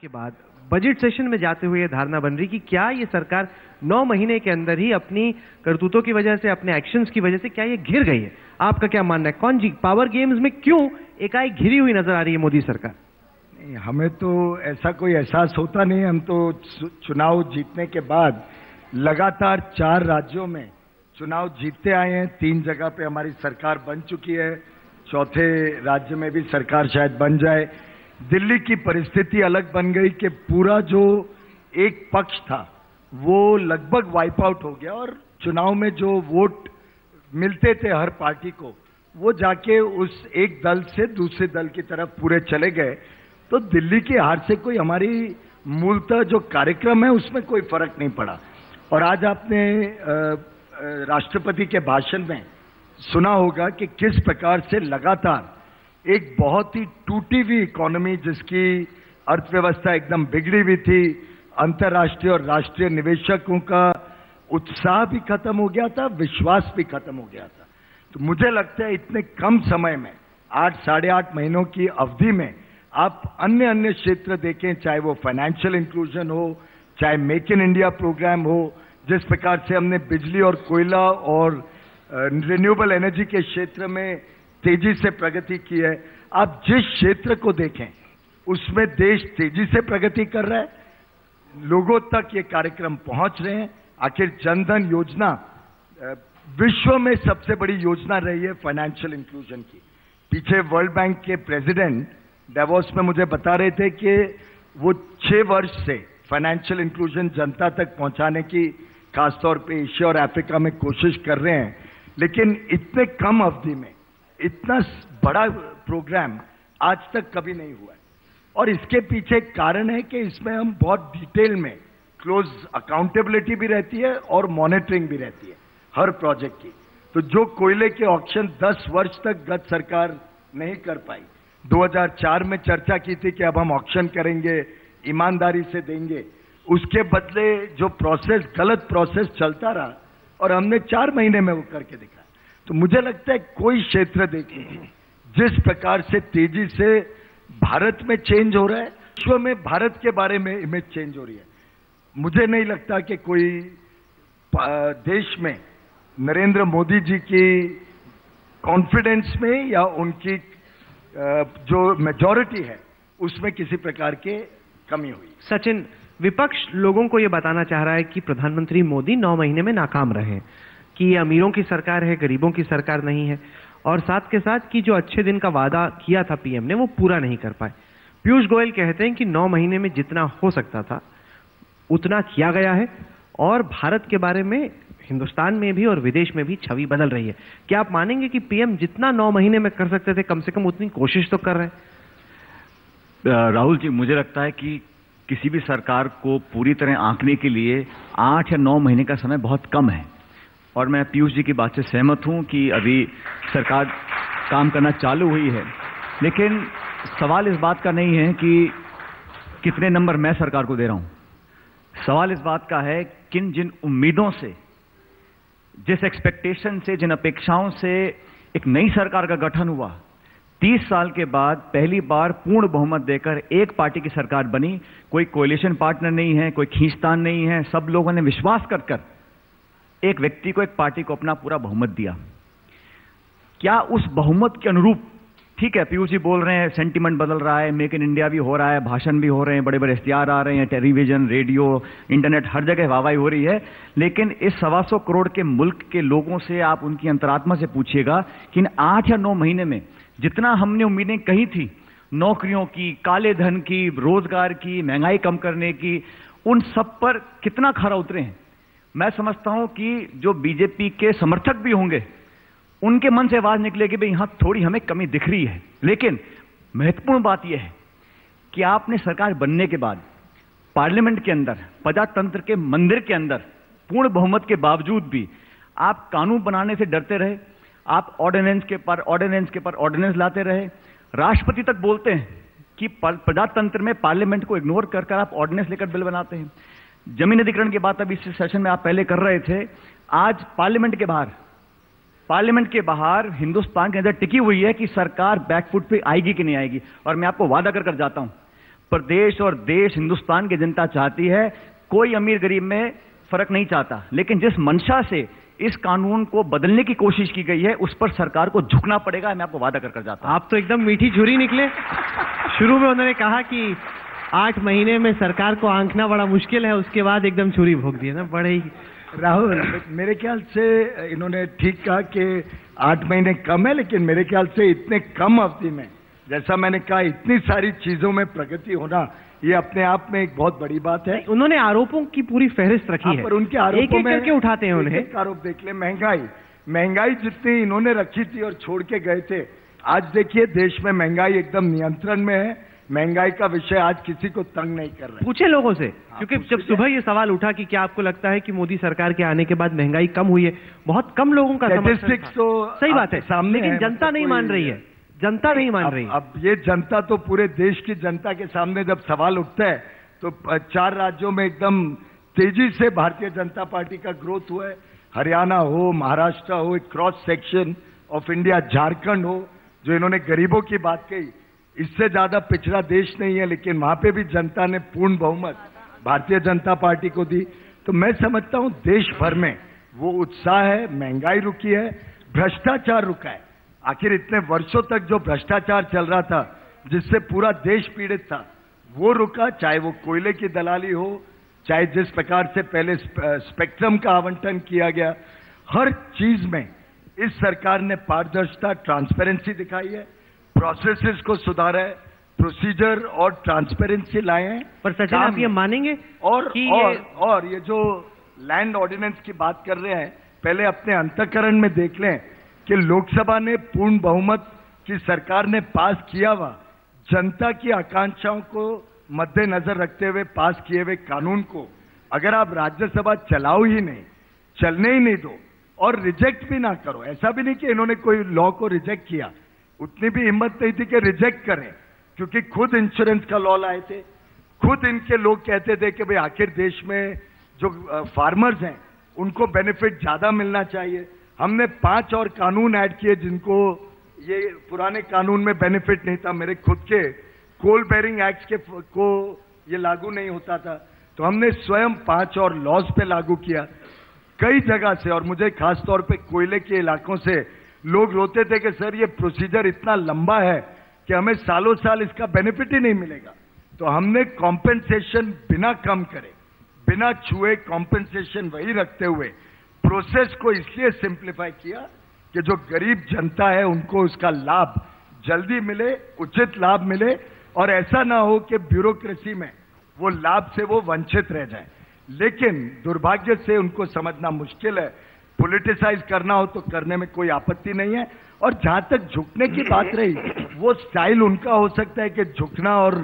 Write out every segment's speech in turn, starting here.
के बाद budget session में जाते हुए धारणा बन रही कि क्या ये सरकार 9 महीने के अंदर ही अपनी करतूतों की वजह से, अपने एक्शंस की वजह से क्या ये घिर गई है? आपका क्या मानना है? कौन जी पावर गेम्स में क्यों एकाएक घिरी हुई नजर आ रही है मोदी सरकार? नहीं, हमें तो ऐसा कोई एहसास होता नहीं। हम तो चुनाव जीतने के बाद लगातार 4 राज्यों में चुनाव जीतते आए हैं। 3 जगह पे हमारी सरकार बन चुकी है, चौथे राज्य में भी सरकार शायद बन जाए। दिल्ली की परिस्थिति अलग बन गई कि पूरा जो एक पक्ष था वो लगभग वाइप आउट हो गया और चुनाव में जो वोट मिलते थे हर पार्टी को, वो जाके उस एक दल से दूसरे दल की तरफ पूरे चले गए। तो दिल्ली की हार से कोई हमारी मूलतः जो कार्यक्रम है उसमें कोई फर्क नहीं पड़ा। और आज आपने राष्ट्रपति के भाषण में सुना होगा कि किस प्रकार से लगातार एक बहुत ही टूटी हुई इकोनॉमी, जिसकी अर्थव्यवस्था एकदम बिगड़ी हुई थी, अंतर्राष्ट्रीय और राष्ट्रीय निवेशकों का उत्साह भी खत्म हो गया था, विश्वास भी खत्म हो गया था। तो मुझे लगता है इतने कम समय में 8 साढ़े 8 महीनों की अवधि में आप अन्य क्षेत्र देखें, चाहे वो फाइनेंशियल इंक्लूजन हो, चाहे मेक इन इंडिया प्रोग्राम हो, जिस प्रकार से हमने बिजली और कोयला और रिन्यूएबल एनर्जी के क्षेत्र में तेजी से प्रगति की है। आप जिस क्षेत्र को देखें उसमें देश तेजी से प्रगति कर रहा है, लोगों तक ये कार्यक्रम पहुंच रहे हैं। आखिर जनधन योजना विश्व में सबसे बड़ी योजना रही है फाइनेंशियल इंक्लूजन की। पीछे वर्ल्ड बैंक के प्रेसिडेंट डेवोस में मुझे बता रहे थे कि वो 6 वर्ष से फाइनेंशियल इंक्लूजन जनता तक पहुंचाने की खासतौर पे एशिया और अफ्रीका में कोशिश कर रहे हैं। लेकिन इतने कम अवधि में इतना बड़ा प्रोग्राम आज तक कभी नहीं हुआ है। और इसके पीछे कारण है कि इसमें हम बहुत डिटेल में क्लोज अकाउंटेबिलिटी भी रहती है और मॉनिटरिंग भी रहती है हर प्रोजेक्ट की। तो जो कोयले के ऑक्शन 10 वर्ष तक गत सरकार नहीं कर पाई, 2004 में चर्चा की थी कि अब हम ऑक्शन करेंगे, ईमानदारी से देंगे, उसके बदले जो प्रोसेस, गलत प्रोसेस चलता रहा और हमने 4 महीने में वो करके दिखा। तो मुझे लगता है कोई क्षेत्र देखिए जिस प्रकार से तेजी से भारत में चेंज हो रहा है, विश्व में भारत के बारे में इमेज चेंज हो रही है। मुझे नहीं लगता कि कोई देश में नरेंद्र मोदी जी की कॉन्फिडेंस में या उनकी जो मेजॉरिटी है उसमें किसी प्रकार के कमी हुई। सचिन, विपक्ष लोगों को यह बताना चाह रहा है कि प्रधानमंत्री मोदी 9 महीने में नाकाम रहे, कि ये अमीरों की सरकार है, गरीबों की सरकार नहीं है, और साथ के साथ कि जो अच्छे दिन का वादा किया था पीएम ने वो पूरा नहीं कर पाए। पीयूष गोयल कहते हैं कि 9 महीने में जितना हो सकता था उतना किया गया है और भारत के बारे में हिंदुस्तान में भी और विदेश में भी छवि बदल रही है। क्या आप मानेंगे कि पीएम जितना 9 महीने में कर सकते थे कम से कम उतनी कोशिश तो कर रहे हैं? राहुल जी, मुझे लगता है कि किसी भी सरकार को पूरी तरह आंकने के लिए 8 या 9 महीने का समय बहुत कम है। और मैं पीयूष जी की बात से सहमत हूं कि अभी सरकार काम करना चालू हुई है, लेकिन सवाल इस बात का नहीं है कि कितने नंबर मैं सरकार को दे रहा हूं। सवाल इस बात का है किन जिन उम्मीदों से, जिस एक्सपेक्टेशन से, जिन अपेक्षाओं से एक नई सरकार का गठन हुआ, 30 साल के बाद पहली बार पूर्ण बहुमत देकर एक पार्टी की सरकार बनी। कोई कोएलिशन पार्टनर नहीं है, कोई खींचतान नहीं है, सब लोगों ने विश्वास कर एक व्यक्ति को, एक पार्टी को अपना पूरा बहुमत दिया। क्या उस बहुमत के अनुरूप, ठीक है पीयूष जी बोल रहे हैं सेंटीमेंट बदल रहा है, मेक इन इंडिया भी हो रहा है, भाषण भी हो रहे हैं, बड़े बड़े इश्तिहार आ रहे हैं, टेलीविजन, रेडियो, इंटरनेट, हर जगह वाहवाही हो रही है, लेकिन इस 125 करोड़ के मुल्क के लोगों से आप उनकी अंतरात्मा से पूछिएगा कि इन 8 या 9 महीने में जितना हमने उम्मीदें कही थी, नौकरियों की, काले धन की, रोजगार की, महंगाई कम करने की, उन सब पर कितना खरा उतरे हैं। मैं समझता हूं कि जो बीजेपी के समर्थक भी होंगे उनके मन से आवाज निकलेगी भाई यहां थोड़ी हमें कमी दिख रही है। लेकिन महत्वपूर्ण बात यह है कि आपने सरकार बनने के बाद पार्लियामेंट के अंदर, प्रजातंत्र के मंदिर के अंदर पूर्ण बहुमत के बावजूद भी आप कानून बनाने से डरते रहे, आप ऑर्डिनेंस के पर ऑर्डिनेंस लाते रहे। राष्ट्रपति तक बोलते हैं कि प्रजातंत्र में पार्लियामेंट को इग्नोर कर आप ऑर्डिनेंस लेकर बिल बनाते हैं। जमीन अधिग्रहण की बात अभी इस सेशन में आप पहले कर रहे थे। आज पार्लियामेंट के बाहर हिंदुस्तान के अंदर टिकी हुई है कि सरकार बैकफुट पे आएगी कि नहीं आएगी। और मैं आपको वादा कर जाता हूं, प्रदेश और देश हिंदुस्तान की जनता चाहती है। कोई अमीर गरीब में फर्क नहीं चाहता, लेकिन जिस मंशा से इस कानून को बदलने की कोशिश की गई है उस पर सरकार को झुकना पड़ेगा। मैं आपको वादा कर जाता हूं। आप तो एकदम मीठी छुरी निकले। शुरू में उन्होंने कहा कि 8 महीने में सरकार को आंकना बड़ा मुश्किल है, उसके बाद एकदम छुरी भोंक दी ना, बड़े ही। राहुल, मेरे ख्याल से इन्होंने ठीक कहा कि 8 महीने कम है, लेकिन मेरे ख्याल से इतने कम अवधि में, जैसा मैंने कहा, इतनी सारी चीजों में प्रगति होना, ये अपने आप में एक बहुत बड़ी बात है। उन्होंने आरोपों की पूरी फहरिस्त रखी है, पर उनके आरोपों में करके उठाते हैं उन्हें। एक आरोप देख ले, महंगाई जितनी इन्होंने रखी थी और छोड़ के गए थे, आज देखिए देश में महंगाई एकदम नियंत्रण में है। महंगाई का विषय आज किसी को तंग नहीं कर रहा है। पूछे लोगों से, क्योंकि जब सुबह ये सवाल उठा कि क्या आपको लगता है कि मोदी सरकार के आने के बाद महंगाई कम हुई है, बहुत कम लोगों का स्टैटिस्टिक्स तो सही बात है सामने, लेकिन जनता नहीं मान रही है। जनता नहीं मान रही। अब ये जनता तो पूरे देश की जनता के सामने जब सवाल उठता है तो 4 राज्यों में एकदम तेजी से भारतीय जनता पार्टी का ग्रोथ हुआ है। हरियाणा हो, महाराष्ट्र हो, एक cross section of India, Jharkhand हो, जो इन्होंने गरीबों की बात कही, इससे ज्यादा पिछड़ा देश नहीं है, लेकिन वहां पे भी जनता ने पूर्ण बहुमत भारतीय जनता पार्टी को दी। तो मैं समझता हूं देश भर में वो उत्साह है, महंगाई रुकी है, भ्रष्टाचार रुका है। आखिर इतने वर्षों तक जो भ्रष्टाचार चल रहा था, जिससे पूरा देश पीड़ित था, वो रुका। चाहे वो कोयले की दलाली हो, चाहे जिस प्रकार से पहले स्पेक्ट्रम का आवंटन किया गया, हर चीज में इस सरकार ने पारदर्शिता, ट्रांसपेरेंसी दिखाई है, प्रोसेसेस को सुधारा है, प्रोसीजर और ट्रांसपेरेंसी लाए हैं। पर सचिन, आप ये मानेंगे और ये जो लैंड ऑर्डिनेंस की बात कर रहे हैं, पहले अपने अंतःकरण में देख लें कि लोकसभा ने पूर्ण बहुमत की सरकार ने पास किया हुआ, जनता की आकांक्षाओं को मद्देनजर रखते हुए पास किए हुए कानून को अगर आप राज्यसभा चलाओ ही नहीं, चलने ही नहीं दो और रिजेक्ट भी ना करो। ऐसा भी नहीं कि इन्होंने कोई लॉ को रिजेक्ट किया, उतनी भी हिम्मत नहीं थी कि रिजेक्ट करें, क्योंकि खुद इंश्योरेंस का लॉ लाए थे, खुद इनके लोग कहते थे कि भाई आखिर देश में जो फार्मर्स हैं उनको बेनिफिट ज्यादा मिलना चाहिए। हमने 5 और कानून ऐड किए जिनको ये पुराने कानून में बेनिफिट नहीं था। मेरे खुद के कोल बेरिंग एक्ट के को ये लागू नहीं होता था, तो हमने स्वयं 5 और लॉज पे लागू किया कई जगह से। और मुझे खास तौर पे कोयले के इलाकों से लोग रोते थे कि सर ये प्रोसीजर इतना लंबा है कि हमें सालों साल इसका बेनिफिट ही नहीं मिलेगा। तो हमने कॉम्पेंसेशन बिना कम करे, बिना छुए कॉम्पेंसेशन वही रखते हुए प्रोसेस को इसलिए सिंप्लीफाई किया कि जो गरीब जनता है उनको उसका लाभ जल्दी मिले, उचित लाभ मिले, और ऐसा ना हो कि ब्यूरोक्रेसी में वो लाभ से वो वंचित रह जाए। लेकिन दुर्भाग्य से उनको समझना मुश्किल है। पॉलिटिसाइज करना हो तो करने में कोई आपत्ति नहीं है। और जहां तक झुकने की बात रही, वो स्टाइल उनका हो सकता है कि झुकना और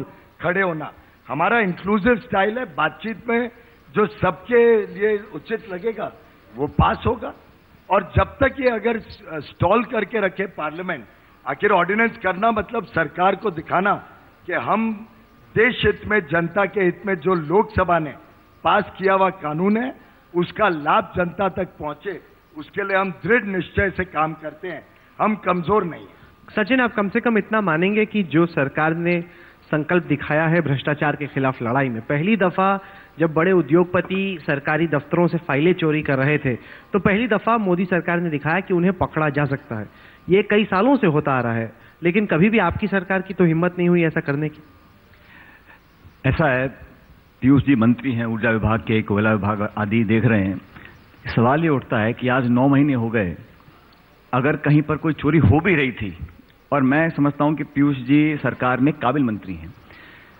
खड़े होना। हमारा इंक्लूसिव स्टाइल है, बातचीत में जो सबके लिए उचित लगेगा वो पास होगा। और जब तक ये अगर स्टॉल करके रखे पार्लियामेंट, आखिर ऑर्डिनेंस करना मतलब सरकार को दिखाना कि हम देश हित में, जनता के हित में जो लोकसभा ने पास किया हुआ कानून है उसका लाभ जनता तक पहुंचे, उसके लिए हम दृढ़ निश्चय से काम करते हैं, हम कमजोर नहीं हैं। सचिन, आप कम से कम इतना मानेंगे कि जो सरकार ने संकल्प दिखाया है भ्रष्टाचार के खिलाफ लड़ाई में, पहली दफा जब बड़े उद्योगपति सरकारी दफ्तरों से फाइलें चोरी कर रहे थे तो पहली दफा मोदी सरकार ने दिखाया कि उन्हें पकड़ा जा सकता है। ये कई सालों से होता आ रहा है, लेकिन कभी भी आपकी सरकार की तो हिम्मत नहीं हुई ऐसा करने की। ऐसा है, पीयूष जी मंत्री हैं, ऊर्जा विभाग के, कोयला विभाग आदि देख रहे हैं। सवाल ये उठता है कि आज 9 महीने हो गए, अगर कहीं पर कोई चोरी हो भी रही थी, और मैं समझता हूं कि पीयूष जी सरकार में काबिल मंत्री हैं,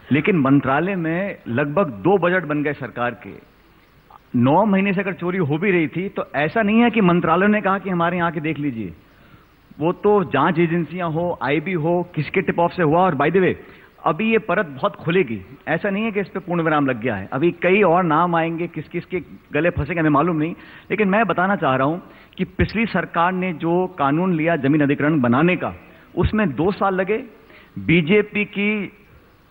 लेकिन मंत्रालय में लगभग 2 बजट बन गए सरकार के। 9 महीने से अगर चोरी हो भी रही थी तो ऐसा नहीं है कि मंत्रालय ने कहा कि हमारे यहाँ के देख लीजिए, वो तो जांच एजेंसियां हो, आईबी हो, किसके टिप ऑफ से हुआ। और बाय द वे, अभी ये परत बहुत खुलेगी, ऐसा नहीं है कि इस पे पूर्ण विराम लग गया है, अभी कई और नाम आएंगे, किस किस के गले फंसेंगे हमें मालूम नहीं। लेकिन मैं बताना चाह रहा हूं कि पिछली सरकार ने जो कानून लिया जमीन अधिग्रहण बनाने का, उसमें 2 साल लगे। बीजेपी की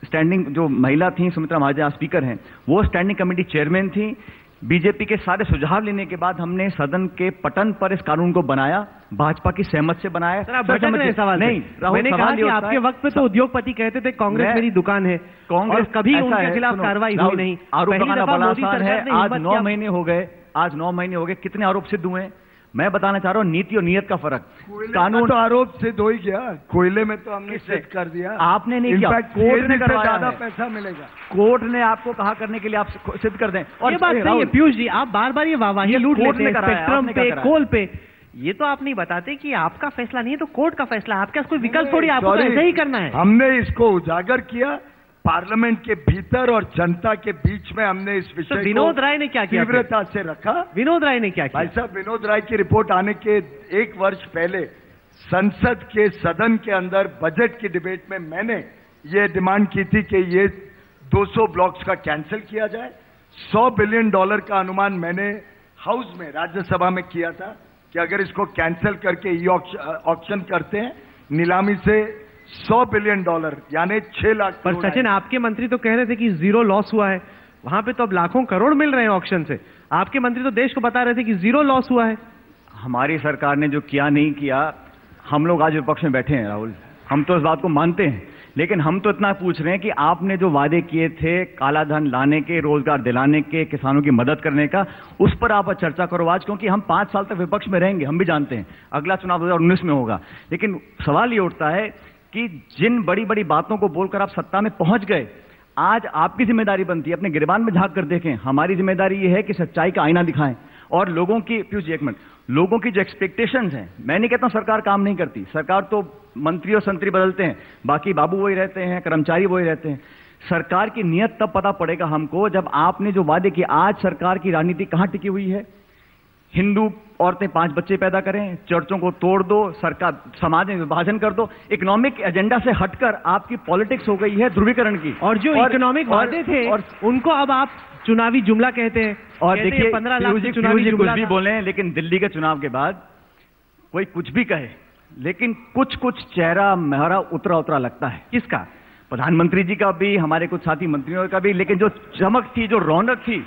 स्टैंडिंग जो महिला थी, सुमित्रा महाजन स्पीकर हैं, वो स्टैंडिंग कमेटी चेयरमैन थी। बीजेपी के सारे सुझाव लेने के बाद हमने सदन के पटन पर इस कानून को बनाया, भाजपा की सहमत से बनाया। सर, आप भटक रहे हैं सवाल नहीं, मैंने कहा कि आपके वक्त पे तो उद्योगपति कहते थे कांग्रेस मेरी दुकान है, कांग्रेस कभी उनके खिलाफ कार्रवाई हुई नहीं। आरोप लगाना बड़ा आसान है। आज 9 महीने हो गए, कितने आरोप सिद्ध हुए? मैं बताना चाह रहा हूँ नीति और नियत का फर्क। कानून तो आरोप सिद्ध हो ही गया, कोयले में तो हमने सिद्ध कर दिया। आपने नहीं किया, कोर्ट ने करवाया। ज्यादा पैसा मिलेगा, कोर्ट ने आपको कहा करने के लिए, आप सिद्ध कर दें। और ये बात सही है पीयूष जी, आप बार बार ये वाहवाही लूट लेते हैं स्पेक्ट्रम पे, कोल पे। ये तो आप नहीं बताते कि आपका फैसला नहीं है तो कोर्ट का फैसला है, आपके पास कोई विकल्प थोड़ी, आपको तो ऐसा ही करना है। हमने इसको उजागर किया पार्लियामेंट के भीतर और जनता के बीच में। हमने इस विषय को विनोद राय ने क्या किया, तीव्रता से रखा। विनोद राय ने क्या किया? भाई साहब, विनोद राय की रिपोर्ट आने के 1 वर्ष पहले संसद के सदन के अंदर बजट की डिबेट में मैंने ये डिमांड की थी कि ये 200 ब्लॉक्स का कैंसिल किया जाए। $100 बिलियन का अनुमान मैंने हाउस में, राज्यसभा में किया था कि अगर इसको कैंसिल करके ई ऑक्शन करते हैं नीलामी से $100 बिलियन यानी 6 लाख। पर सचिन, आपके मंत्री तो कह रहे थे कि 0 लॉस हुआ है, वहां पे तो अब लाखों करोड़ मिल रहे हैं ऑक्शन से। आपके मंत्री तो देश को बता रहे थे कि 0 लॉस हुआ है। हमारी सरकार ने जो किया नहीं किया, हम लोग आज विपक्ष में बैठे हैं राहुल, हम तो इस बात को मानते हैं, लेकिन हम तो इतना पूछ रहे हैं कि आपने जो वादे किए थे काला धन लाने के, रोजगार दिलाने के, किसानों की मदद करने का, उस पर आप चर्चा करो आज, क्योंकि हम 5 साल तक विपक्ष में रहेंगे, हम भी जानते हैं अगला चुनाव 2019 में होगा। लेकिन सवाल ये उठता है कि जिन बड़ी बड़ी बातों को बोलकर आप सत्ता में पहुंच गए, आज आपकी जिम्मेदारी बनती है अपने गिरबान में झांक कर देखें। हमारी जिम्मेदारी ये है कि सच्चाई का आईना दिखाएं और लोगों की, पीयूष जी एक मिनट, लोगों की जो एक्सपेक्टेशंस हैं, मैं नहीं कहता हूं सरकार काम नहीं करती, सरकार तो मंत्री और संतरी बदलते हैं, बाकी बाबू वही रहते हैं, कर्मचारी वही रहते हैं। सरकार की नियत तब पता पड़ेगा हमको जब आपने जो वादे किए। आज सरकार की राजनीति कहां टिकी हुई है? हिंदू औरतें 5 बच्चे पैदा करें, चर्चों को तोड़ दो, सरकार समाज में विभाजन कर दो। इकोनॉमिक एजेंडा से हटकर आपकी पॉलिटिक्स हो गई है ध्रुवीकरण की। और जो इकोनॉमिक वादे थे और उनको अब आप चुनावी जुमला कहते हैं। और देखिए 15 लाख चुनावी जुमला कुछ भी बोले, लेकिन दिल्ली के चुनाव के बाद कोई कुछ भी कहे, लेकिन कुछ कुछ चेहरा मेहरा उतरा लगता है। किसका? प्रधानमंत्री जी का भी, हमारे कुछ साथी मंत्रियों का भी। लेकिन जो चमक थी, जो रौनक थी,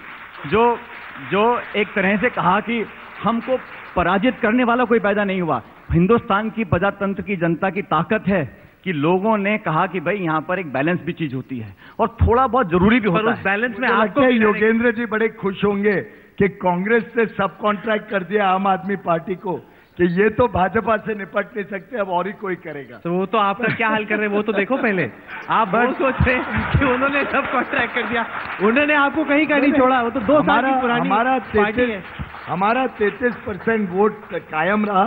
जो एक तरह से कहा कि हमको पराजित करने वाला कोई पैदा नहीं हुआ। हिंदुस्तान की प्रजातंत्र की जनता की ताकत है कि लोगों ने कहा कि भाई यहां पर एक बैलेंस भी चीज होती है और थोड़ा बहुत जरूरी भी होता है। उस बैलेंस में आपको योगेंद्र जी बड़े खुश होंगे कि कांग्रेस ने सब कॉन्ट्रैक्ट कर दिया आम आदमी पार्टी को कि ये तो भाजपा से निपट नहीं सकते, अब और ही कोई करेगा। तो वो तो आपका क्या हाल कर रहे हैं वो तो देखो पहले। आप बहुत सोच रहे हैं कि उन्होंने सब कॉन्ट्रैक्ट कर दिया, उन्होंने आपको कहीं का नहीं छोड़ा। वो तो 2 साल की पुरानी पार्टी है। हमारा 33% वोट कायम रहा,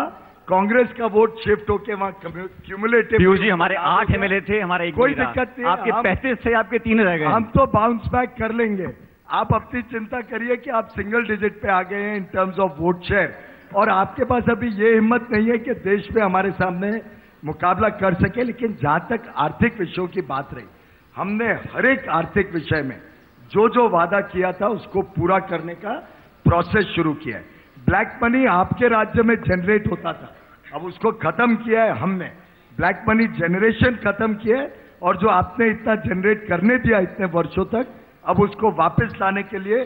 कांग्रेस का वोट शिफ्ट होके वहां क्यूमुलेटिव। पीयूष जी, हमारे 8 MLA थे, हमारा एक कोई दिक्कत नहीं। आपके 35 थे, आपके 3 रह गए। हम तो बाउंस बैक कर लेंगे। आप अपनी चिंता करिए कि आप सिंगल डिजिट पे आ गए हैं in terms of vote share, और आपके पास अभी ये हिम्मत नहीं है कि देश में हमारे सामने मुकाबला कर सके। लेकिन जहां तक आर्थिक विषयों की बात रही, हमने हर एक आर्थिक विषय में जो वादा किया था उसको पूरा करने का प्रोसेस शुरू किया है। ब्लैक मनी आपके राज्य में जनरेट होता था, अब उसको खत्म किया है हमने। ब्लैक मनी जनरेशन खत्म किया है, और जो आपने इतना जनरेट करने दिया इतने वर्षों तक, अब उसको वापस लाने के लिए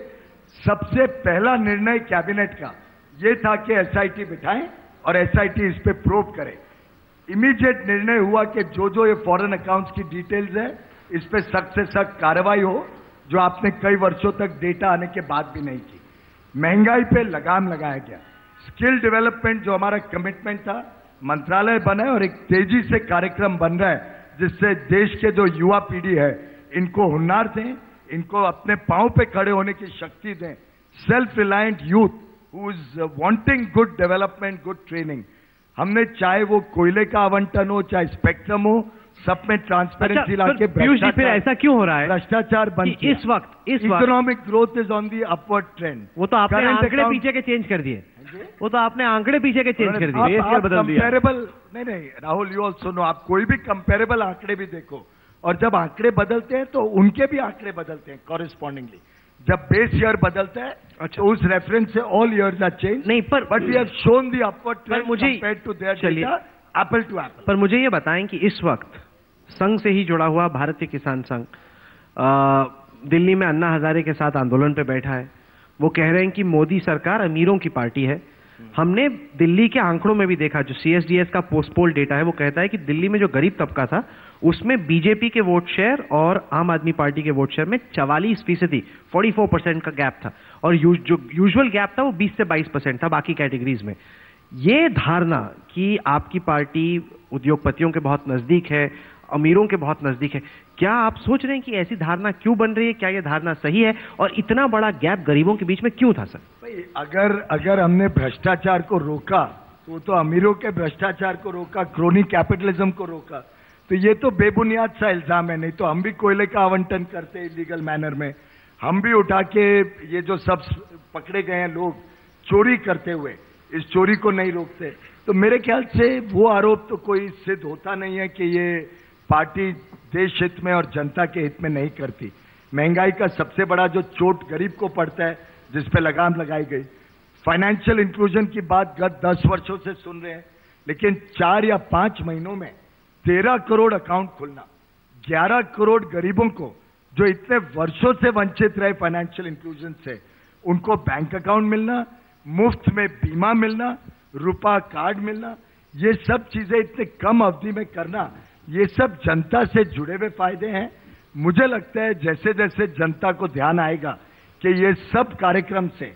सबसे पहला निर्णय कैबिनेट का ये था कि एसआईटी बिठाएं और एसआईटी इस पे प्रोब करे। इमीडिएट निर्णय हुआ कि जो ये फॉरेन अकाउंट्स की डिटेल्स है इस पे सख्त से सख्त कार्रवाई हो, जो आपने कई वर्षों तक डेटा आने के बाद भी नहीं की। महंगाई पे लगाम लगाया गया। स्किल डेवलपमेंट जो हमारा कमिटमेंट था, मंत्रालय बना है और एक तेजी से कार्यक्रम बन रहा है जिससे देश के जो युवा पीढ़ी है इनको हुनर दें, इनको अपने पांव पे खड़े होने की शक्ति दें। Self reliant youth who is wanting good development, good training. हमने चाहे वो कोयले का आवंटन हो, चाहे स्पेक्ट्रम हो, सब में ट्रांसपेरेंसी लाके। पीयूष जी, फिर ऐसा क्यों हो रहा है? भ्रष्टाचार बंद। इस वक्त economic growth is on the upward trend. वो तो आपने आंकड़े पीछे के चेंज कर दिए, वो तो आपने आंकड़े पीछे के चेंज कर दिए, बदल दिया। कंपेरेबल नहीं राहुल, यू ऑल्सो नो, आप कोई भी कंपेरेबल आंकड़े भी देखो, और जब आंकड़े बदलते हैं तो उनके भी आंकड़े बदलते हैं कॉरेस्पॉन्डिंगली। जब बेस ईयर बदलता है तो उस रेफरेंस से ऑल ईयर्स आर चेंज। नहीं, but we have shown the upward trend मुझे compared to their data, apple to apple. पर मुझे ये बताएं कि इस वक्त संघ से ही जुड़ा हुआ भारतीय किसान संघ दिल्ली में अन्ना हजारे के साथ आंदोलन पे बैठा है, वो कह रहे हैं कि मोदी सरकार अमीरों की पार्टी है। हमने दिल्ली के आंकड़ों में भी देखा, जो CSDS का पोस्ट पोल डेटा है वो कहता है कि दिल्ली में जो गरीब तबका था उसमें बीजेपी के वोट शेयर और आम आदमी पार्टी के वोट शेयर में 44%, 44% का गैप था, और जो यूजुअल गैप था वो 20 से 22% था बाकी कैटेगरीज में। ये धारणा कि आपकी पार्टी उद्योगपतियों के बहुत नजदीक है, अमीरों के बहुत नजदीक है, क्या आप सोच रहे हैं कि ऐसी धारणा क्यों बन रही है? क्या यह धारणा सही है, और इतना बड़ा गैप गरीबों के बीच में क्यों था सर? भाई अगर हमने भ्रष्टाचार को रोका तो अमीरों के भ्रष्टाचार को रोका, क्रोनी कैपिटलिज्म को रोका, तो ये तो बेबुनियाद सा इल्जाम है। नहीं तो हम भी कोयले का आवंटन करते इलीगल मैनर में, हम भी उठा के ये जो सब पकड़े गए हैं लोग चोरी करते हुए, इस चोरी को नहीं रोकते। तो मेरे ख्याल से वो आरोप तो कोई सिद्ध होता नहीं है कि ये पार्टी देश हित में और जनता के हित में नहीं करती। महंगाई का सबसे बड़ा जो चोट गरीब को पड़ता है, जिस पे लगाम लगाई गई। फाइनेंशियल इंक्लूजन की बात गत 10 वर्षों से सुन रहे हैं, लेकिन 4 या 5 महीनों में 13 करोड़ अकाउंट खुलना, 11 करोड़ गरीबों को जो इतने वर्षों से वंचित रहे फाइनेंशियल इंक्लूजन से, उनको बैंक अकाउंट मिलना, मुफ्त में बीमा मिलना, रुपा कार्ड मिलना, ये सब चीजें इतने कम अवधि में करना, ये सब जनता से जुड़े हुए फायदे हैं। मुझे लगता है जैसे जैसे जनता को ध्यान आएगा कि ये सब कार्यक्रम से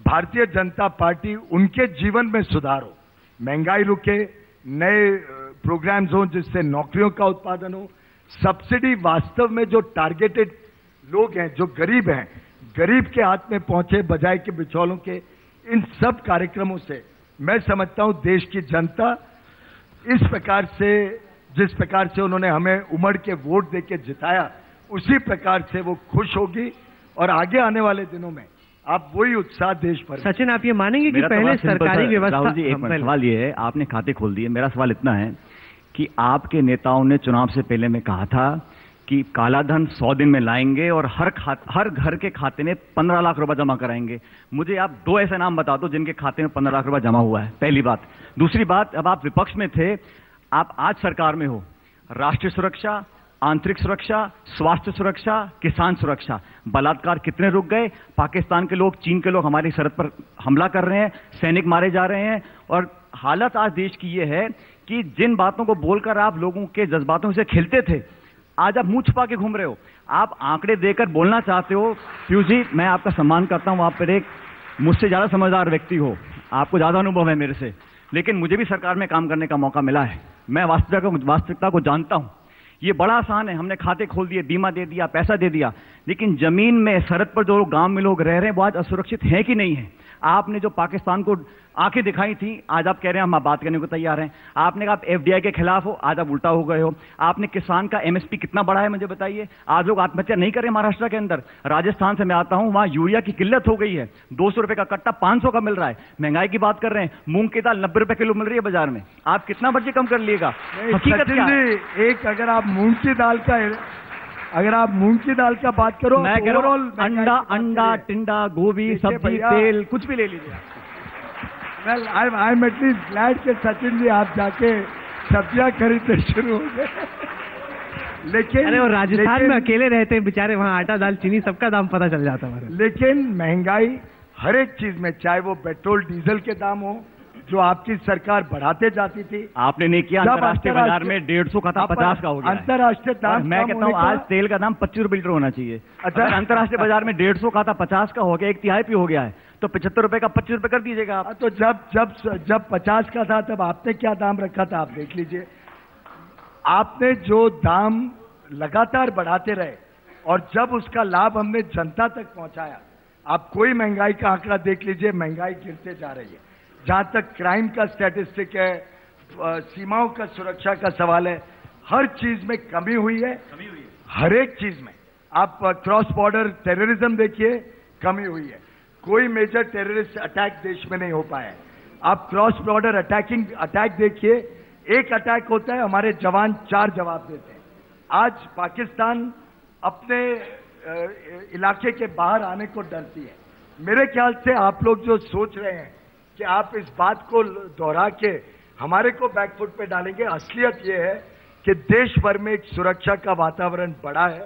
भारतीय जनता पार्टी उनके जीवन में सुधार हो, महंगाई रुके, नए प्रोग्राम्स हो जिससे नौकरियों का उत्पादन हो, सब्सिडी वास्तव में जो टारगेटेड लोग हैं, जो गरीब हैं, गरीब के हाथ में पहुंचे बजाय के बिचौलों के, इन सब कार्यक्रमों से मैं समझता हूं देश की जनता इस प्रकार से, जिस प्रकार से उन्होंने हमें उमड़ के वोट देके जिताया, उसी प्रकार से वो खुश होगी। और आगे आने वाले दिनों में आप वही उत्साह देश पर। सचिन, आप ये मानेंगे कि पहले सरकारी व्यवस्था, राहुल जी एक मिनट, सवाल ये है, आपने खाते खोल दिए। मेरा सवाल इतना है कि आपके नेताओं ने चुनाव से पहले में कहा था कि काला धन 100 दिन में लाएंगे और हर घर के खाते में 15 लाख रुपए जमा कराएंगे। मुझे आप 2 ऐसे नाम बता दो जिनके खाते में 15 लाख रुपए जमा हुआ है, पहली बात। दूसरी बात, अब आप विपक्ष में थे, आप आज सरकार में हो, राष्ट्रीय सुरक्षा, आंतरिक सुरक्षा, स्वास्थ्य सुरक्षा, किसान सुरक्षा, बलात्कार कितने रुक गए? पाकिस्तान के लोग, चीन के लोग हमारी सरहद पर हमला कर रहे हैं, सैनिक मारे जा रहे हैं, और हालत आज देश की ये है कि जिन बातों को बोलकर आप लोगों के जज्बातों से खेलते थे, आज आप मुंह छुपा के घूम रहे हो। आप आंकड़े देकर बोलना चाहते हो। पीयूष जी, मैं आपका सम्मान करता हूं, आप पर एक मुझसे ज्यादा समझदार व्यक्ति हो, आपको ज्यादा अनुभव है मेरे से, लेकिन मुझे भी सरकार में काम करने का मौका मिला है। मैं वास्तविकता को जानता हूं। ये बड़ा आसान है, हमने खाते खोल दिए, बीमा दे दिया, पैसा दे दिया, लेकिन जमीन में, सरहद पर जो गांव में लोग रह रहे हैं वो आज असुरक्षित हैं कि नहीं है? आपने जो पाकिस्तान को आंखें दिखाई थी, आज आप कह रहे हैं हम बात करने को तैयार हैं। आपने कहा FDI के खिलाफ हो, आज आप उल्टा हो गए हो। आपने किसान का MSP कितना बढ़ा है मुझे बताइए। आज लोग आत्महत्या नहीं कर रहे महाराष्ट्र के अंदर। राजस्थान से मैं आता हूं, वहां यूरिया की किल्लत हो गई है, 200 रुपए का कट्टा 500 का मिल रहा है। महंगाई की बात कर रहे हैं, मूंग की दाल 90 रुपए किलो मिल रही है बाजार में। आप कितना मर्जी कम कर लिएगा, हकीकत क्या है? एक अगर आप मूंग की दाल का बात करो, मैं कह रहा हूं अंडा, टिंडा, गोभी, सब्जी, तेल, कुछ भी ले लीजिए। Well, I am at least glad के सचिन जी आप जाके सब्जियां खरीदने शुरू हो गए। लेकिन अरे वो राजस्थान में अकेले रहते हैं बेचारे, वहां आटा, दाल, चीनी सबका दाम पता चल जाता है। लेकिन महंगाई हर एक चीज में, चाहे वो पेट्रोल डीजल के दाम हो जो आपकी सरकार बढ़ाते जाती थी, आपने नहीं किया। अंतर्राष्ट्रीय बाजार में 150 का था, 50 का हो गया। अंतर्राष्ट्रीय दाम, मैं कहता हूँ आज तेल का दाम 25 रुपए लीटर होना चाहिए। अच्छा, अंतर्राष्ट्रीय बाजार में 150 का था, 50 का हो गया, 1/3 पे हो गया है, तो 75 रुपए का 25 रुपए कर दीजिएगा आप। तो जब 50 का था तब आपने क्या दाम रखा था, आप देख लीजिए। आपने जो दाम लगातार बढ़ाते रहे और जब उसका लाभ हमने जनता तक पहुंचाया, आप कोई महंगाई का आंकड़ा देख लीजिए, महंगाई गिरते जा रही है। जहां तक क्राइम का स्टैटिस्टिक है, सीमाओं का सुरक्षा का सवाल है, हर चीज में कमी हुई है, हर एक चीज में। आप क्रॉस बॉर्डर टेररिज्म देखिए, कमी हुई है। कोई मेजर टेररिस्ट अटैक देश में नहीं हो पाया है। आप क्रॉस बॉर्डर अटैक देखिए, एक अटैक होता है, हमारे जवान 4 जवाब देते हैं। आज पाकिस्तान अपने इलाके के बाहर आने को डरती है। मेरे ख्याल से आप लोग जो सोच रहे हैं कि आप इस बात को दोहरा के हमारे को बैकफुट पे डालेंगे, असलियत यह है कि देश भर में एक सुरक्षा का वातावरण बढ़ा है,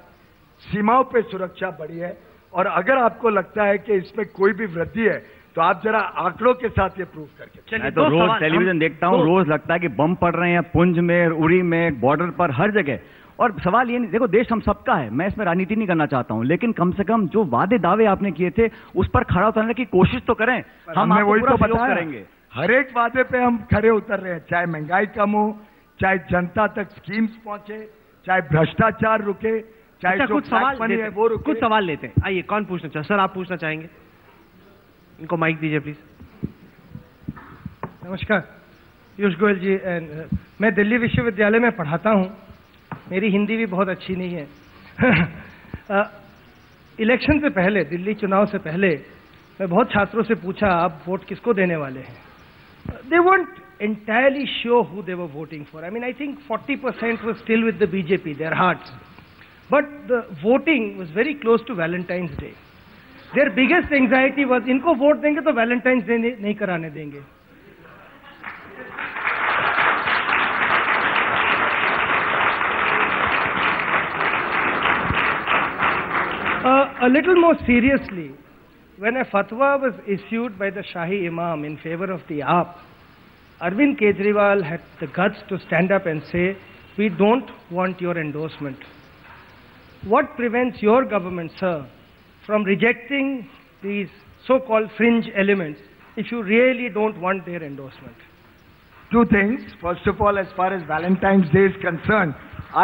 सीमाओं पे सुरक्षा बढ़ी है, और अगर आपको लगता है कि इसमें कोई भी वृद्धि है तो आप जरा आंकड़ों के साथ ये प्रूव करके। मैं तो रोज टेलीविजन देखता हूँ, रोज लगता है कि बम पड़ रहे हैं पुंछ में, उरी में, बॉर्डर पर, हर जगह। और सवाल ये नहीं, देखो देश हम सबका है, मैं इसमें राजनीति नहीं करना चाहता हूं, लेकिन कम से कम जो वादे दावे आपने किए थे उस पर खड़ा उतरने की कोशिश तो करें। हम वही तो बताया करेंगे, हर एक वादे पे हम खड़े उतर रहे हैं, चाहे महंगाई कम हो, चाहे जनता तक स्कीम्स पहुंचे, चाहे भ्रष्टाचार रुके, चाहे कुछ सवाल है वो रुके। कुछ सवाल लेते हैं। आइए, कौन पूछना चाहे? सर आप पूछना चाहेंगे? इनको माइक दीजिए प्लीज। नमस्कार, पीयूष गोयल जी। मैं दिल्ली विश्वविद्यालय में पढ़ाता हूँ, मेरी हिंदी भी बहुत अच्छी नहीं है। इलेक्शन से पहले, दिल्ली चुनाव से पहले मैं बहुत छात्रों से पूछा आप वोट किसको देने वाले हैं। दे weren't entirely sure who they were voting for. I mean, I think 40% was still with the BJP, their hearts. But the voting was very close to Valentine's Day. Their biggest anxiety was इनको vote देंगे तो Valentine's day नहीं कराने देंगे। A little more seriously, when a fatwa was issued by the Shahi Imam in favor of the AAP, Arvind Kejriwal had the guts to stand up and say, we don't want your endorsement. What prevents your government, sir, from rejecting these so-called fringe elements if you really don't want their endorsement? Two things. First of all, as far as Valentine's Day is concerned,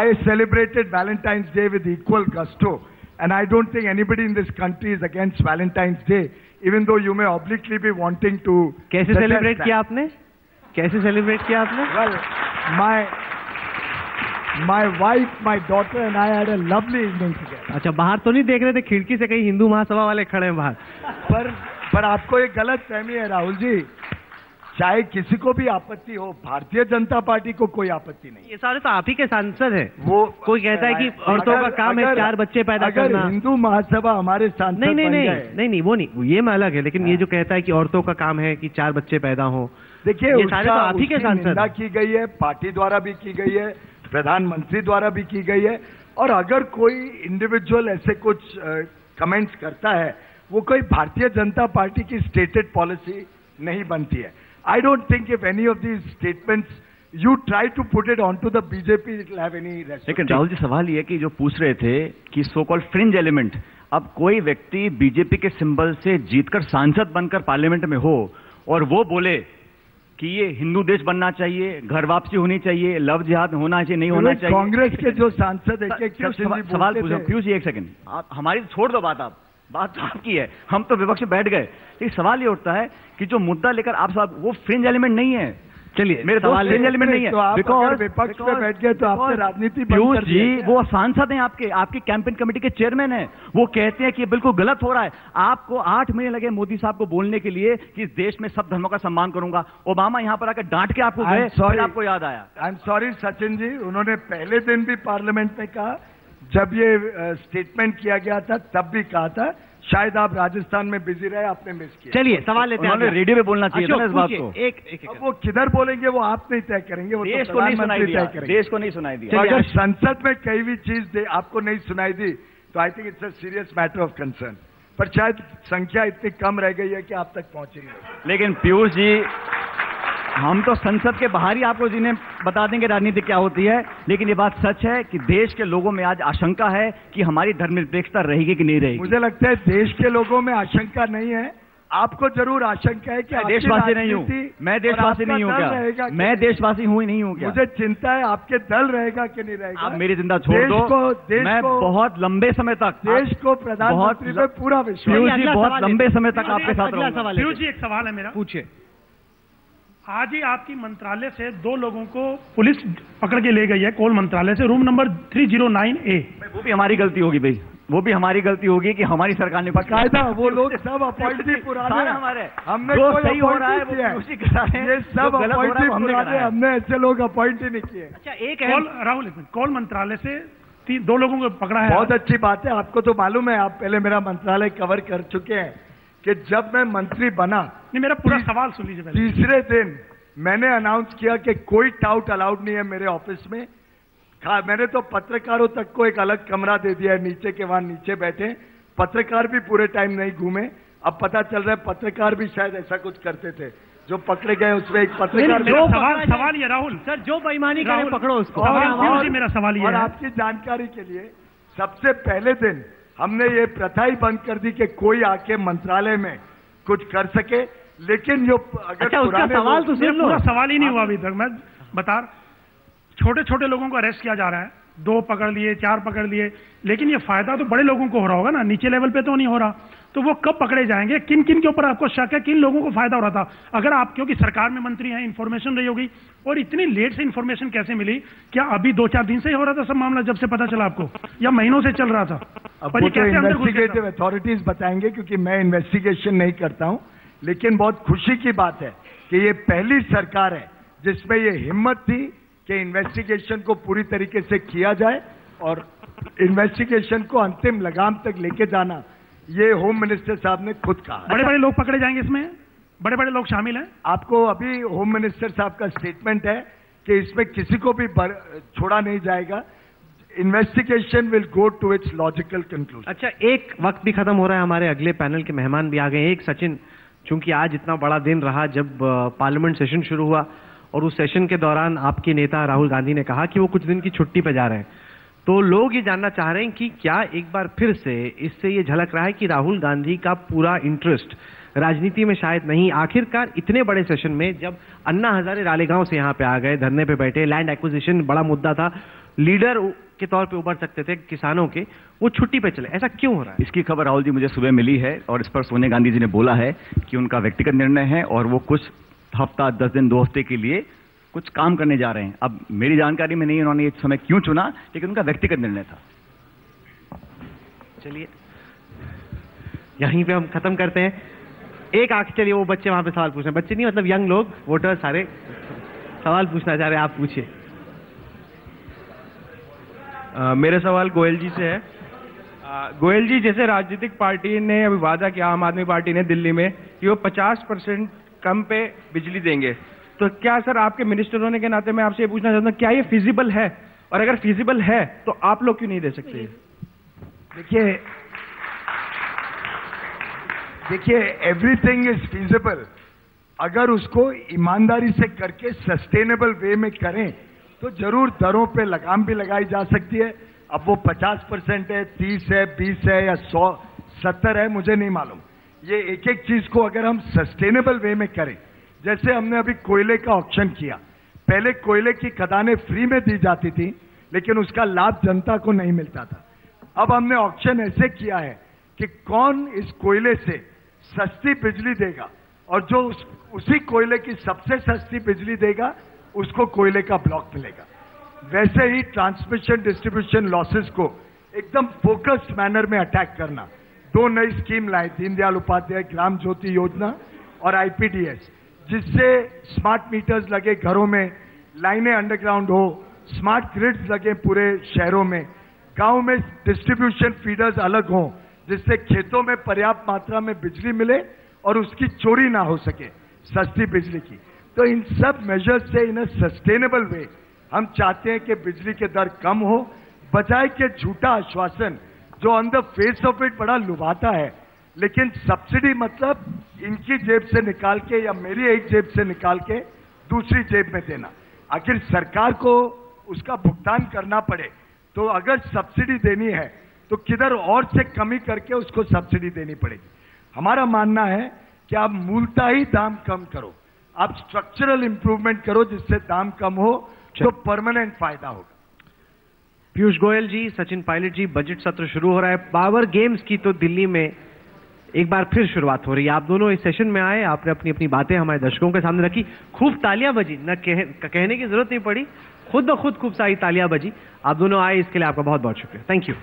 I celebrated Valentine's Day with equal gusto. And I don't think anybody in this country is against Valentine's Day, even though you may obliquely be wanting to. कैसे celebrate किया आपने? कैसे celebrate किया आपने? Well, my wife, my daughter and I had a lovely evening together. अच्छा, बाहर तो नहीं देख रहे थे? खिड़की से कहीं हिंदू महासभा वाले खड़े हैं बाहर। पर आपको एक गलत फहमी है राहुल जी, चाहे किसी को भी आपत्ति हो, भारतीय जनता पार्टी को कोई आपत्ति नहीं। ये सारे तो आप ही के सांसद हैं। वो कोई कहता है कि औरतों का काम है 4 बच्चे पैदा करना। हिंदू महासभा हमारे सांसद नहीं, वो नहीं, ये मैं अलग है, लेकिन ये जो कहता है कि औरतों का काम है कि 4 बच्चे पैदा हो, देखिए ये सारे तो आप ही के सांसद की गई है, पार्टी द्वारा भी की गई है, प्रधानमंत्री द्वारा भी की गई है। और अगर कोई इंडिविजुअल ऐसे कुछ कमेंट्स करता है, वो कोई भारतीय जनता पार्टी की स्टेटेड पॉलिसी नहीं बनती है। I don't think if any of these statements you try to put it onto the BJP, it will have any respect. लेकिन राहुल जी सवाल ये कि जो पूछ रहे थे कि सो कॉल्ड फ्रिंज एलिमेंट, अब कोई व्यक्ति बीजेपी के सिंबल से जीतकर सांसद बनकर पार्लियामेंट में हो और वो बोले कि ये हिंदू देश बनना चाहिए, घर वापसी होनी चाहिए, लव जिहाद होना चाहिए, नहीं होना चाहिए। कांग्रेस के जो सांसद सवाल पूछो पीयूष जी, एक सेकंड, आप हमारी छोड़ दो बात तो आपकी है, हम तो विपक्ष में बैठ गए। लेकिन सवाल ये उठता है कि जो मुद्दा लेकर आप सब, वो फ्रिंज एलिमेंट नहीं है। चलिए, मेरे सवाल फ्रिंज एलिमेंट नहीं है, बिकॉज विपक्ष में बैठ गए तो आपने राजनीति पीयूष जी, वो सांसद हैं आपकी कैंपेन कमेटी के चेयरमैन हैं, वो कहते हैं कि ये बिल्कुल गलत हो रहा है। आपको 8 महीने लगे मोदी साहब को बोलने के लिए कि इस देश में सब धर्मों का सम्मान करूंगा। ओबामा यहां पर आकर डांट के आपको गए, फिर आपको याद आया। I am sorry Sachin ji, उन्होंने पहले दिन भी पार्लियामेंट में कहा, जब ये स्टेटमेंट किया गया था तब भी कहा था, शायद आप राजस्थान में बिजी रहे, आपने मिस किया। चलिए सवाल लेते हैं। रेडियो पे बोलना चाहिए था इस बात को। एक वो किधर बोलेंगे वो आप नहीं तय करेंगे, वो देश को नहीं सुनाई दिया, देश को नहीं सुनाई दिया। अगर संसद में कई भी चीज आपको नहीं सुनाई दी तो I think it's a serious matter of concern, पर शायद संख्या इतनी कम रह गई है कि आप तक पहुंची नहीं। लेकिन पीयूष जी, हम तो संसद के बाहर ही आपको जिन्हें बता देंगे राजनीति क्या होती है, लेकिन ये बात सच है कि देश के लोगों में आज आशंका है कि हमारी धर्मनिरपेक्षता रहेगी कि नहीं रहेगी। मुझे लगता है देश के लोगों में आशंका नहीं है, आपको जरूर आशंका है कि देशवासी नहीं हूँ मैं, देशवासी नहीं हूँ क्या मैं, देशवासी हूँ ही नहीं हूँ क्या? मुझे चिंता है आपके दल रहेगा कि नहीं रहेगा। आप मेरी चिंता छोड़ दो, मैं बहुत लंबे समय तक देश को प्रधानमंत्री पे पूरा विश्वास, बहुत लंबे समय तक आपके साथ रहूंगा। पीयूष जी, एक सवाल है मेरा, पूछिए। आज ही आपकी मंत्रालय से 2 लोगों को पुलिस पकड़ के ले गई है, कोल मंत्रालय से, रूम नंबर 309A। वो भी हमारी गलती होगी भाई, वो भी हमारी गलती होगी कि हमारी सरकार ने बकायदा वो लोग सब अपॉइंटमेंट पुराने हमारे, हमने जो कोई सही हो रहा है ये सब अपॉइंटमेंट पुराने, हमने ऐसे लोग अपॉइंट ही नहीं किए। अच्छा, एक राहुल, कोल मंत्रालय से 2 लोगों को पकड़ा है। बहुत अच्छी बात है, आपको तो मालूम है, आप पहले मेरा मंत्रालय कवर कर चुके हैं कि जब मैं मंत्री बना, नहीं मेरा पूरा सवाल सुन लीजिए। तीसरे दिन मैंने अनाउंस किया कि कोई टाउट अलाउड नहीं है मेरे ऑफिस में। मैंने तो पत्रकारों तक को एक अलग कमरा दे दिया है नीचे के, वहां नीचे बैठे, पत्रकार भी पूरे टाइम नहीं घूमे। अब पता चल रहा है पत्रकार भी शायद ऐसा कुछ करते थे, जो पकड़े गए उसमें एक पत्रकार। सवाल ये राहुल सर, जो बेईमानी करे पकड़ो उसको। मेरा सवाल ये और है, आपकी जानकारी के लिए सबसे पहले दिन हमने ये प्रथा ही बंद कर दी कि कोई आके मंत्रालय में कुछ कर सके, लेकिन जो अगर उसका सवाल तो सुन लो। पूरा सवाल ही नहीं हुआ अभी तक। मैं बता, छोटे छोटे लोगों को अरेस्ट किया जा रहा है, 2 पकड़ लिए, 4 पकड़ लिए, लेकिन ये फायदा तो बड़े लोगों को हो रहा होगा ना, नीचे लेवल पे तो नहीं हो रहा। तो वो कब पकड़े जाएंगे? किन किन के ऊपर आपको शक है, किन लोगों को फायदा हो रहा था? अगर आप, क्योंकि सरकार में मंत्री हैं, इंफॉर्मेशन रही होगी, और इतनी लेट से इंफॉर्मेशन कैसे मिली? क्या अभी 2-4 दिन से ही हो रहा था सब मामला, जब से पता चला आपको, या महीनों से चल रहा था? अब वो तो इन्वेस्टिगेटिव अथॉरिटीज बताएंगे, क्योंकि मैं इन्वेस्टिगेशन नहीं करता हूं। लेकिन बहुत खुशी की बात है कि ये पहली सरकार है जिसमें ये हिम्मत थी कि इन्वेस्टिगेशन को पूरी तरीके से किया जाए और इन्वेस्टिगेशन को अंतिम लगाम तक लेके जाना, ये होम मिनिस्टर साहब ने खुद कहा। बड़े बड़े लोग पकड़े जाएंगे इसमें, बड़े बड़े लोग शामिल हैं। आपको अभी होम मिनिस्टर साहब का स्टेटमेंट है कि इसमें किसी को भी छोड़ा नहीं जाएगा। Investigation will go to its logical conclusion. अच्छा, एक वक्त भी खत्म हो रहा है, हमारे अगले पैनल के मेहमान भी आ गए। एक सचिन, चूंकि आज इतना बड़ा दिन रहा जब पार्लियामेंट सेशन शुरू हुआ, और उस सेशन के दौरान आपके नेता राहुल गांधी ने कहा कि वो कुछ दिन की छुट्टी पे जा रहे हैं, तो लोग ये जानना चाह रहे हैं कि क्या एक बार फिर से इससे ये झलक रहा है कि राहुल गांधी का पूरा इंटरेस्ट राजनीति में शायद नहीं। आखिरकार इतने बड़े सेशन में जब अन्ना हजारे रालेगांव से यहाँ पे आ गए, धरने पे बैठे, लैंड एक्विजिशन बड़ा मुद्दा था, लीडर के तौर पे उभर सकते थे किसानों के, वो छुट्टी पे चले, ऐसा क्यों हो रहा है? इसकी खबर राहुल जी मुझे सुबह मिली है, और इस पर सोनिया गांधी जी ने बोला है कि उनका व्यक्तिगत निर्णय है और वो कुछ हफ्ता, 10 दिन, 2 हफ्ते के लिए कुछ काम करने जा रहे हैं। अब मेरी जानकारी में नहीं उन्होंने ये समय क्यों चुना, लेकिन उनका व्यक्तिगत निर्णय था। चलिए यहीं पे हम खत्म करते हैं। एक आंख, चलिए वो बच्चे वहां पे सवाल पूछ रहे हैं, बच्चे नहीं मतलब यंग लोग, वोटर सारे सवाल पूछना चाह रहे हैं, आप पूछिए। मेरा सवाल गोयल जी से है। गोयल जी, जैसे राजनीतिक पार्टी ने अभी वादा किया, आम आदमी पार्टी ने दिल्ली में, कि वो 50% कम पे बिजली देंगे, तो क्या सर आपके मिनिस्टर होने के नाते मैं आपसे ये पूछना चाहता हूँ, क्या ये फिजिबल है? और अगर फिजिबल है तो आप लोग क्यों नहीं दे सकते? देखिए एवरीथिंग इज फीजिबल, अगर उसको ईमानदारी से करके सस्टेनेबल वे में करें तो जरूर दरों पे लगाम भी लगाई जा सकती है। अब वो 50% है, 30 है, 20 है या 100, 70 है, मुझे नहीं मालूम। ये एक एक चीज को अगर हम सस्टेनेबल वे में करें, जैसे हमने अभी कोयले का ऑक्शन किया, पहले कोयले की खदानें फ्री में दी जाती थी, लेकिन उसका लाभ जनता को नहीं मिलता था। अब हमने ऑक्शन ऐसे किया है कि कौन इस कोयले से सस्ती बिजली देगा, और जो उसी कोयले की सबसे सस्ती बिजली देगा उसको कोयले का ब्लॉक मिलेगा। वैसे ही ट्रांसमिशन डिस्ट्रीब्यूशन लॉसेस को एकदम फोकस्ड मैनर में अटैक करना। 2 नई स्कीम लाए, दीनदयाल उपाध्याय ग्राम ज्योति योजना और आईपीडीएस, जिससे स्मार्ट मीटर्स लगे घरों में, लाइनें अंडरग्राउंड हो, स्मार्ट ग्रिड्स लगे पूरे शहरों में, गांव में डिस्ट्रीब्यूशन फीडर्स अलग हों, जिससे खेतों में पर्याप्त मात्रा में बिजली मिले और उसकी चोरी ना हो सके, सस्ती बिजली की। तो इन सब मेजर्स से इन सस्टेनेबल वे हम चाहते हैं कि बिजली के दर कम हो, बजाय के झूठा आश्वासन जो on the face of it बड़ा लुभाता है, लेकिन सब्सिडी मतलब इनकी जेब से निकाल के या मेरी एक जेब से निकाल के दूसरी जेब में देना। आखिर सरकार को उसका भुगतान करना पड़े, तो अगर सब्सिडी देनी है तो किधर और से कमी करके उसको सब्सिडी देनी पड़ेगी। हमारा मानना है कि आप मूलतः ही दाम कम करो, आप स्ट्रक्चरल इंप्रूवमेंट करो, जिससे दाम कम हो तो परमानेंट फायदा होगा। पीयूष गोयल जी, सचिन पायलट जी, बजट सत्र शुरू हो रहा है। पावर गेम्स की तो दिल्ली में एक बार फिर शुरुआत हो रही है। आप दोनों इस सेशन में आए, आपने अपनी अपनी बातें हमारे दर्शकों के सामने रखी, खूब तालियां बजी, न कहने की जरूरत नहीं पड़ी, खुद ब खुद खूब सारी तालियां बजी। आप दोनों आए, इसके लिए आपका बहुत बहुत शुक्रिया। Thank you.